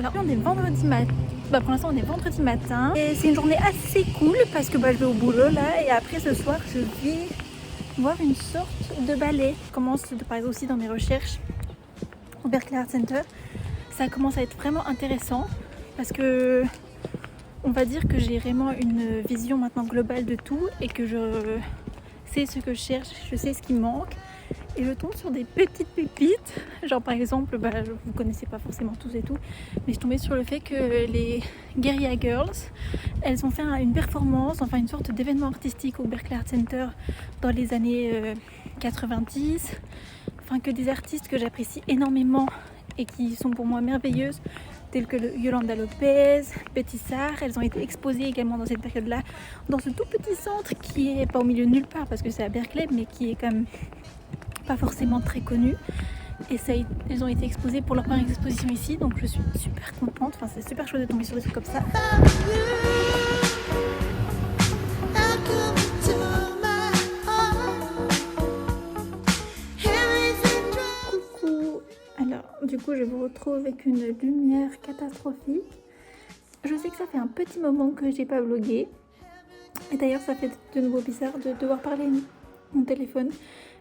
Alors on est vendredi matin. Pour l'instant on est vendredi matin et c'est une journée assez cool parce que je vais au boulot là et après ce soir je vais voir une sorte de ballet. Je commence par exemple aussi dans mes recherches au Berkeley Art Center. Ça commence à être vraiment intéressant parce que on va dire que j'ai vraiment une vision maintenant globale de tout et que je sais ce que je cherche, je sais ce qui me manque. Et je tombe sur des petites pépites, genre par exemple, vous connaissez pas forcément tous et tout, mais je suis tombée sur le fait que les Guerrilla Girls, elles ont fait une performance, enfin une sorte d'événement artistique au Berkeley Art Center dans les années 90, enfin que des artistes que j'apprécie énormément et qui sont pour moi merveilleuses, telles que Yolanda Lopez, Betty Sarr, elles ont été exposées également dans cette période-là, dans ce tout petit centre qui est pas au milieu de nulle part parce que c'est à Berkeley, mais qui est quand même pas forcément très connues et elles ont été exposées pour leur première exposition ici, donc je suis super contente, enfin c'est super chouette de tomber sur des trucs comme ça. Coucou, alors du coup je vous retrouve avec une lumière catastrophique. Je sais que ça fait un petit moment que j'ai pas vlogué et d'ailleurs ça fait de nouveau bizarre de devoir parler mon téléphone.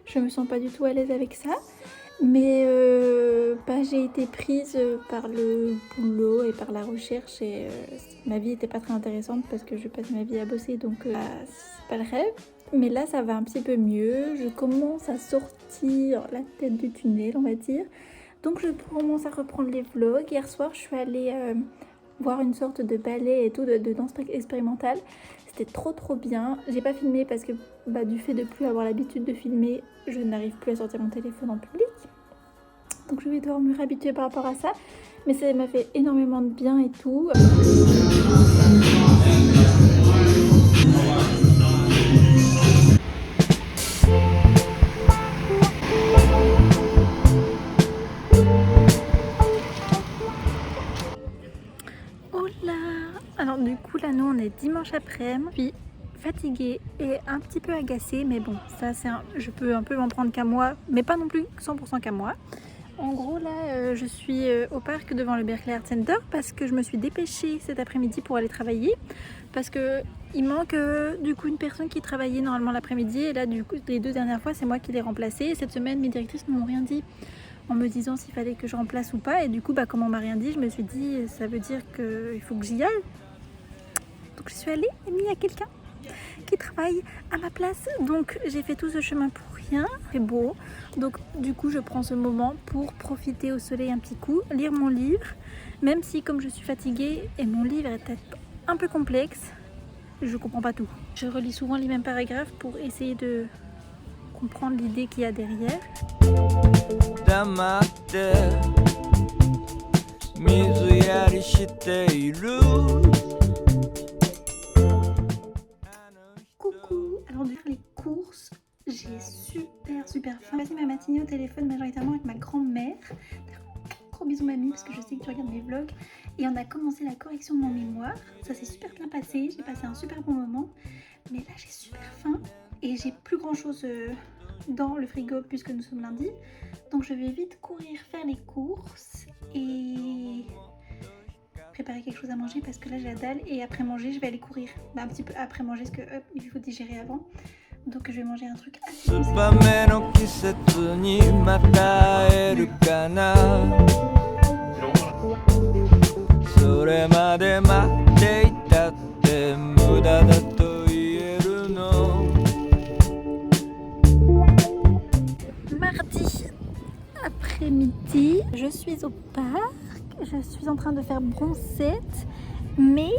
Je me sens pas du tout à l'aise avec ça, mais j'ai été prise par le boulot et par la recherche et ma vie était pas très intéressante parce que je passe ma vie à bosser, donc c'est pas le rêve. Mais là ça va un petit peu mieux, je commence à sortir la tête du tunnel on va dire, donc je commence à reprendre les vlogs. Hier soir je suis allée voir une sorte de ballet et tout, de danse expérimentale. C'était trop bien. J'ai pas filmé parce que du fait de plus avoir l'habitude de filmer, je n'arrive plus à sortir mon téléphone en public. Donc je vais devoir me réhabituer par rapport à ça. Mais ça m'a fait énormément de bien et tout. Oh là! Alors du coup là nous on est dimanche après-midi. Puis fatiguée et un petit peu agacée, mais bon ça je peux un peu m'en prendre qu'à moi, mais pas non plus 100% qu'à moi. En gros là je suis au parc devant le Berkeley Art Center parce que je me suis dépêchée cet après-midi pour aller travailler, parce que il manque du coup une personne qui travaillait normalement l'après-midi et là du coup les 2 dernières fois c'est moi qui l'ai remplacée. Et cette semaine mes directrices ne m'ont rien dit en me disant s'il fallait que je remplace ou pas, et du coup comme on m'a rien dit, je me suis dit ça veut dire qu'il faut que j'y aille. Donc je suis allée et il y a quelqu'un qui travaille à ma place, donc j'ai fait tout ce chemin pour rien. C'est beau, donc du coup je prends ce moment pour profiter au soleil un petit coup, lire mon livre, même si comme je suis fatiguée et mon livre est peut-être un peu complexe, je comprends pas tout. Je relis souvent les mêmes paragraphes pour essayer de comprendre l'idée qu'il y a derrière. Coucou, alors du coup les courses, j'ai super faim. J'ai passé ma matinée au téléphone majoritairement avec ma grand-mère. Gros bisous mamie parce que je sais que tu regardes mes vlogs. Et on a commencé la correction de mon mémoire. Ça s'est super bien passé, j'ai passé un super bon moment. Mais là j'ai super faim et j'ai plus grand chose dans le frigo puisque nous sommes lundi. Donc je vais vite courir faire les courses et préparer quelque chose à manger parce que là j'ai la dalle, et après manger je vais aller courir un petit peu après manger parce que il faut digérer avant, donc je vais manger un truc assez mardi après-midi, je suis au parc. Je suis en train de faire bronzette, mais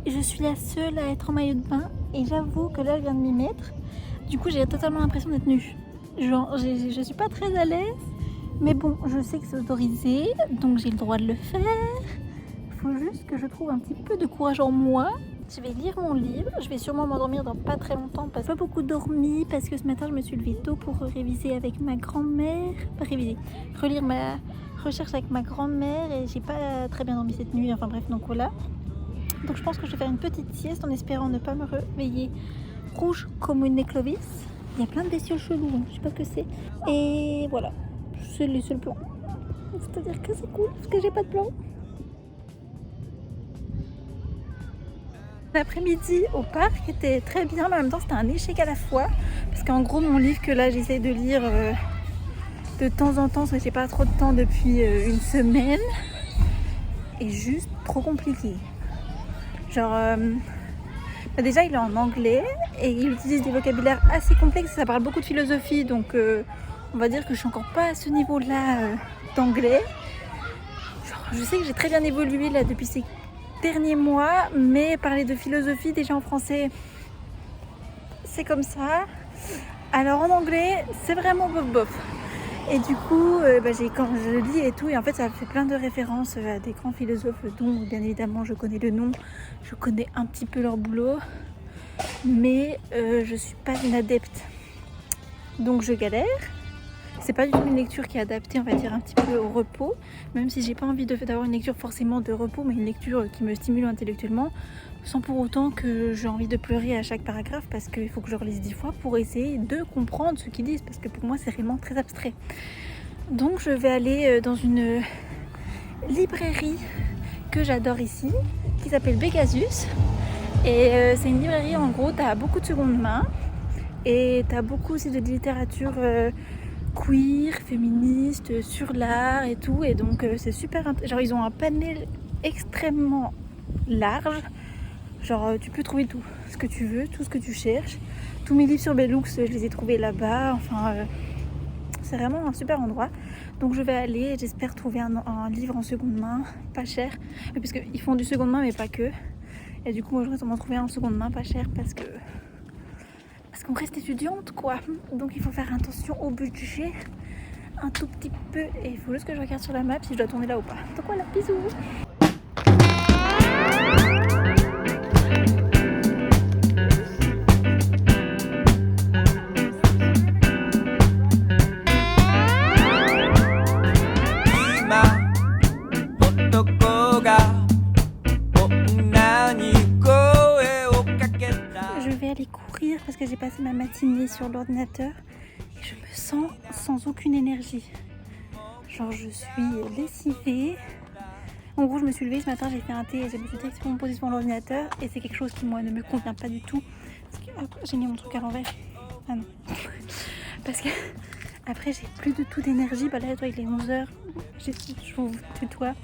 je suis la seule à être en maillot de bain et j'avoue que là je viens de m'y mettre. Du coup j'ai totalement l'impression d'être nue. Genre je suis pas très à l'aise, mais bon je sais que c'est autorisé, donc j'ai le droit de le faire. Il faut juste que je trouve un petit peu de courage en moi. Je vais lire mon livre, je vais sûrement m'endormir dans pas très longtemps parce que j'ai pas beaucoup dormi, parce que ce matin je me suis levée tôt pour réviser avec ma grand-mère, relire ma recherche avec ma grand-mère et j'ai pas très bien dormi cette nuit, enfin bref, donc voilà. Donc je pense que je vais faire une petite sieste en espérant ne pas me réveiller rouge comme une éclevisse. Il y a plein de bestioles chelous, hein, je sais pas ce que c'est. Et voilà, c'est les seuls plans. C'est-à-dire que c'est cool parce que j'ai pas de plan. L'après-midi au parc était très bien, mais en même temps c'était un échec à la fois. Parce qu'en gros mon livre que là j'essaie de lire de temps en temps, parce que j'ai pas trop de temps depuis une semaine, est juste trop compliqué. Genre déjà il est en anglais et il utilise des vocabulaires assez complexes, ça parle beaucoup de philosophie, donc on va dire que je suis encore pas à ce niveau-là d'anglais. Genre, je sais que j'ai très bien évolué là depuis ces derniers mois, mais parler de philosophie déjà en français, c'est comme ça. Alors en anglais, c'est vraiment bof bof. Et du coup, quand je lis et tout, et en fait ça fait plein de références à des grands philosophes dont bien évidemment je connais le nom, je connais un petit peu leur boulot, mais je suis pas une adepte. Donc je galère. C'est pas du tout une lecture qui est adaptée, on va dire, un petit peu au repos, même si j'ai pas envie d'avoir une lecture forcément de repos, mais une lecture qui me stimule intellectuellement, sans pour autant que j'ai envie de pleurer à chaque paragraphe, parce qu'il faut que je relise 10 fois pour essayer de comprendre ce qu'ils disent, parce que pour moi c'est réellement très abstrait. Donc je vais aller dans une librairie que j'adore ici, qui s'appelle Pegasus, et c'est une librairie, en gros, t'as beaucoup de seconde main, et t'as beaucoup aussi de littérature queer, féministe, sur l'art et tout, et donc c'est super genre ils ont un panel extrêmement large, genre tu peux trouver tout ce que tu veux, tout ce que tu cherches. Tous mes livres sur Bellux, je les ai trouvés là-bas, enfin c'est vraiment un super endroit. Donc je vais aller et j'espère trouver un livre en seconde main, pas cher, parce qu'ils font du seconde main mais pas que, et du coup moi je voudrais m'en trouver un en seconde main pas cher, parce qu'on reste étudiante quoi, donc il faut faire attention au budget un tout petit peu, et il faut juste que je regarde sur la map si je dois tourner là ou pas. Donc voilà, bisous. Je vais aller courir parce que j'ai passé ma matinée sur l'ordinateur et je me sens sans aucune énergie. Genre je suis lessivée. En gros je me suis levée ce matin, j'ai fait un thé et je me suis directement posée sur l'ordinateur, et c'est quelque chose qui moi ne me convient pas du tout. Parce que j'ai mis mon truc à l'envers. Ah non. Parce que après j'ai plus du tout d'énergie. Bah là toi il est 11h. Je vous tutoie.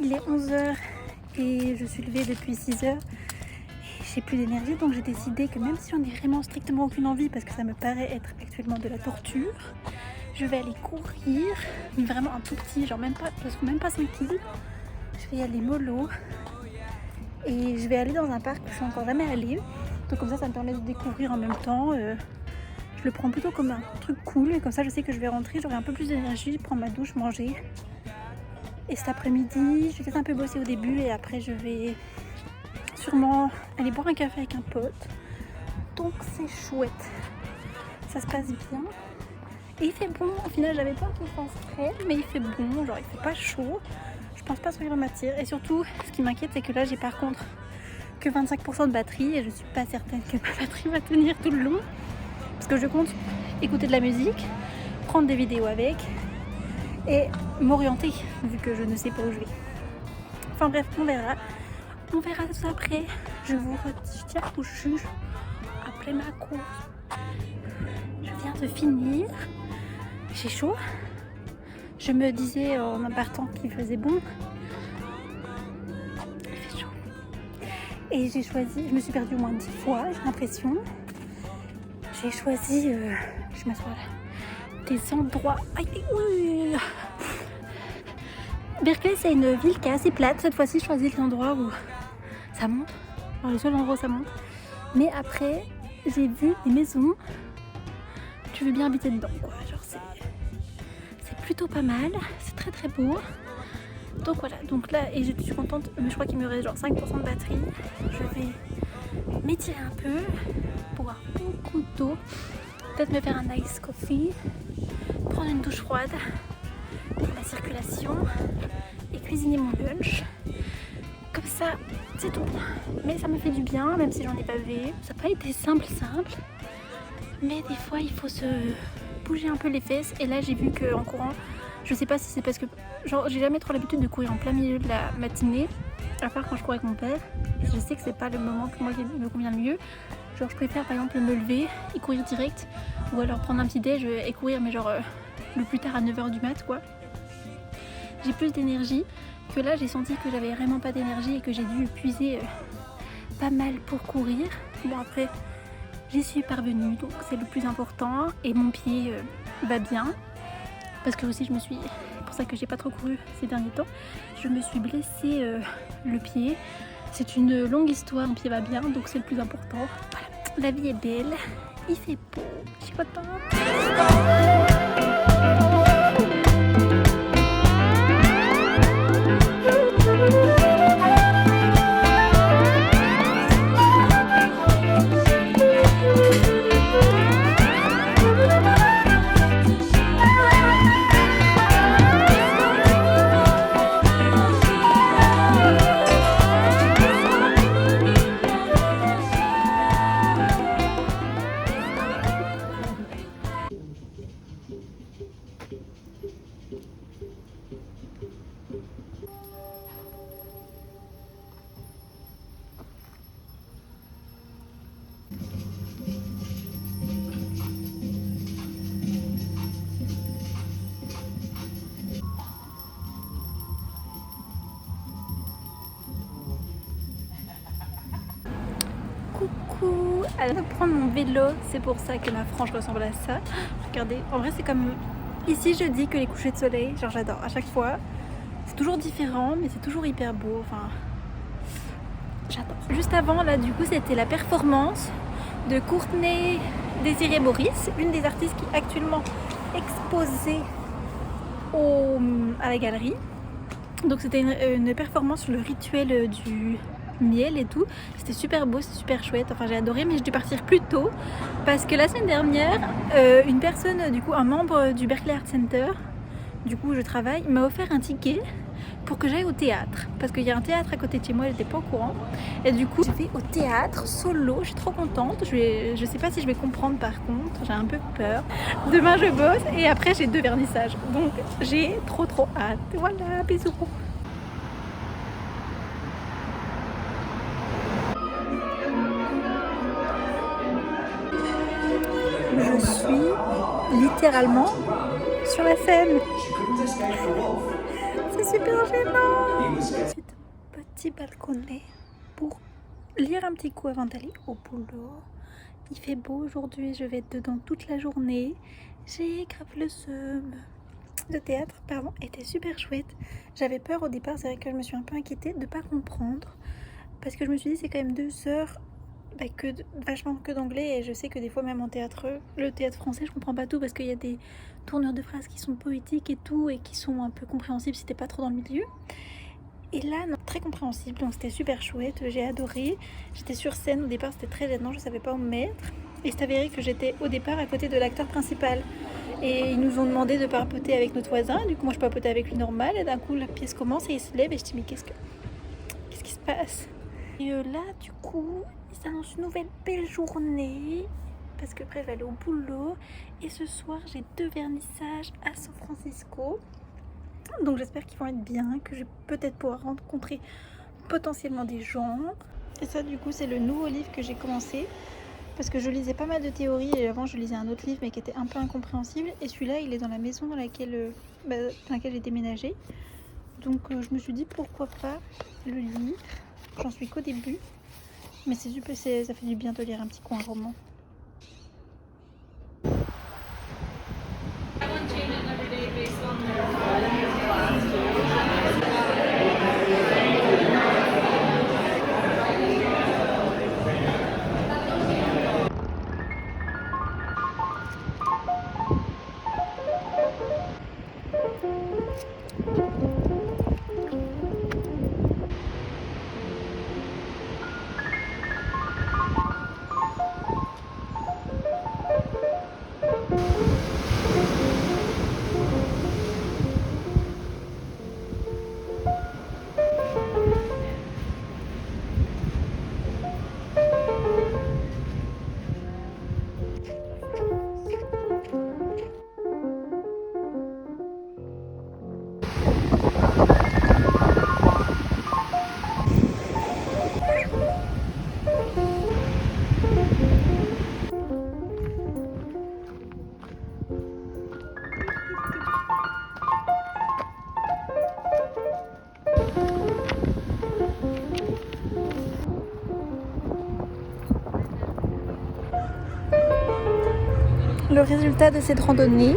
Il est 11h et je suis levée depuis 6h. J'ai plus d'énergie, donc j'ai décidé que même si j'en ai vraiment strictement aucune envie, parce que ça me paraît être actuellement de la torture, je vais aller courir, mais vraiment un tout petit, genre même pas 5 kg. Je vais y aller mollo et je vais aller dans un parc où je suis encore jamais allée. Donc comme ça me permet de découvrir en même temps. Je le prends plutôt comme un truc cool, et comme ça je sais que je vais rentrer, j'aurai un peu plus d'énergie, prendre ma douche, manger. Et cet après-midi, je vais peut-être un peu bosser au début, et après je vais sûrement aller boire un café avec un pote. Donc c'est chouette, ça se passe bien. Et il fait bon, au final j'avais peur qu'il fasse frais, mais il fait bon, genre il fait pas chaud. Je pense pas que ça m'attire. Et surtout, ce qui m'inquiète, c'est que là j'ai par contre que 25% de batterie, et je suis pas certaine que ma batterie va tenir tout le long. Parce que je compte écouter de la musique, prendre des vidéos avec, et m'orienter, vu que je ne sais pas où je vais. Enfin bref, on verra. On verra tout ça après. Je vous retiens où je suis après ma course. Je viens de finir. J'ai chaud. Je me disais en partant qu'il faisait bon. Il fait chaud. Et j'ai choisi, je me suis perdue au moins 10 fois, j'ai l'impression. J'ai choisi, je m'assois là, des endroits. Aïe, oui. Berkeley, c'est une ville qui est assez plate. Cette fois-ci, je choisis l'endroit où ça monte. Genre le seul endroit où ça monte. Mais après, j'ai vu des maisons. Tu veux bien habiter dedans, quoi. Genre, c'est plutôt pas mal. C'est très très beau. Donc voilà. Donc là, et je suis contente. Mais je crois qu'il me reste genre 5% de batterie. Je vais m'étirer un peu, boire beaucoup d'eau. Peut-être me faire un ice coffee. Prendre une douche froide. La circulation. Et cuisiner mon lunch. Comme ça, c'est tout. Mais ça me fait du bien, même si j'en ai bavé. Ça n'a pas été simple. Mais des fois, il faut se bouger un peu les fesses. Et là, j'ai vu qu'en courant, je sais pas si c'est parce que... Genre, j'ai jamais trop l'habitude de courir en plein milieu de la matinée. À part quand je cours avec mon père, je sais que c'est pas le moment que moi qui me convient le mieux. Genre je préfère par exemple me lever et courir direct, ou alors prendre un petit déj et courir, mais genre le plus tard à 9h du mat quoi. J'ai plus d'énergie que là, j'ai senti que j'avais vraiment pas d'énergie et que j'ai dû puiser pas mal pour courir. Bon après j'y suis parvenue, donc c'est le plus important, et mon pied va bien parce que aussi c'est pour ça que j'ai pas trop couru ces derniers temps, je me suis blessé le pied. C'est une longue histoire, mon pied va bien, donc c'est le plus important. Voilà. La vie est belle, il fait beau, je suis contente. Coucou, elle va prendre mon vélo, c'est pour ça que ma frange ressemble à ça. Regardez, en vrai c'est comme ici je dis que les couchers de soleil, genre j'adore à chaque fois. C'est toujours différent mais c'est toujours hyper beau, enfin j'adore. Juste avant là du coup c'était la performance de Courtney Désirée Boris, une des artistes qui est actuellement exposée à la galerie. Donc c'était une performance sur le rituel du miel et tout, c'était super beau, c'était super chouette, enfin j'ai adoré, mais j'ai dû partir plus tôt parce que la semaine dernière une personne, du coup un membre du Berkeley Art Center, du coup où je travaille, m'a offert un ticket pour que j'aille au théâtre, parce qu'il y a un théâtre à côté de chez moi, j'étais pas au courant, et du coup je vais au théâtre solo, je suis trop contente, je sais pas si je vais comprendre par contre, j'ai un peu peur. Demain je bosse et après j'ai 2 vernissages, donc j'ai trop hâte. Voilà, bisous. Je suis littéralement sur la scène. C'est super gênant. C'est un petit balconnet pour lire un petit coup avant d'aller au boulot. Il fait beau aujourd'hui, je vais être dedans toute la journée. J'ai grave le seum. Le théâtre, pardon, était super chouette. J'avais peur au départ, c'est vrai que je me suis un peu inquiétée de ne pas comprendre. Parce que je me suis dit c'est quand même 2 heures. Vachement que d'anglais, et je sais que des fois même en théâtre, le théâtre français je comprends pas tout parce qu'il y a des tournures de phrases qui sont poétiques et tout et qui sont un peu compréhensibles si t'es pas trop dans le milieu, et là non, très compréhensible, donc c'était super chouette, j'ai adoré. J'étais sur scène au départ, c'était très gênant, je savais pas où me mettre, et c'est avéré que j'étais au départ à côté de l'acteur principal et ils nous ont demandé de papoter avec notre voisin, du coup moi je papotais avec lui normal, et d'un coup la pièce commence et il se lève et je dis mais qu'est-ce qui se passe. Et là du coup ça annonce une nouvelle belle journée parce que après je vais aller au boulot, et ce soir j'ai 2 vernissages à San Francisco, donc j'espère qu'ils vont être bien, que je vais peut-être pouvoir rencontrer potentiellement des gens. Et ça du coup c'est le nouveau livre que j'ai commencé parce que je lisais pas mal de théories et avant je lisais un autre livre mais qui était un peu incompréhensible, et celui-là il est dans la maison dans laquelle j'ai déménagé, donc je me suis dit pourquoi pas le lire. J'en suis qu'au début, mais c'est super, ça fait du bien de lire un petit coin roman. le résultat de cette randonnée.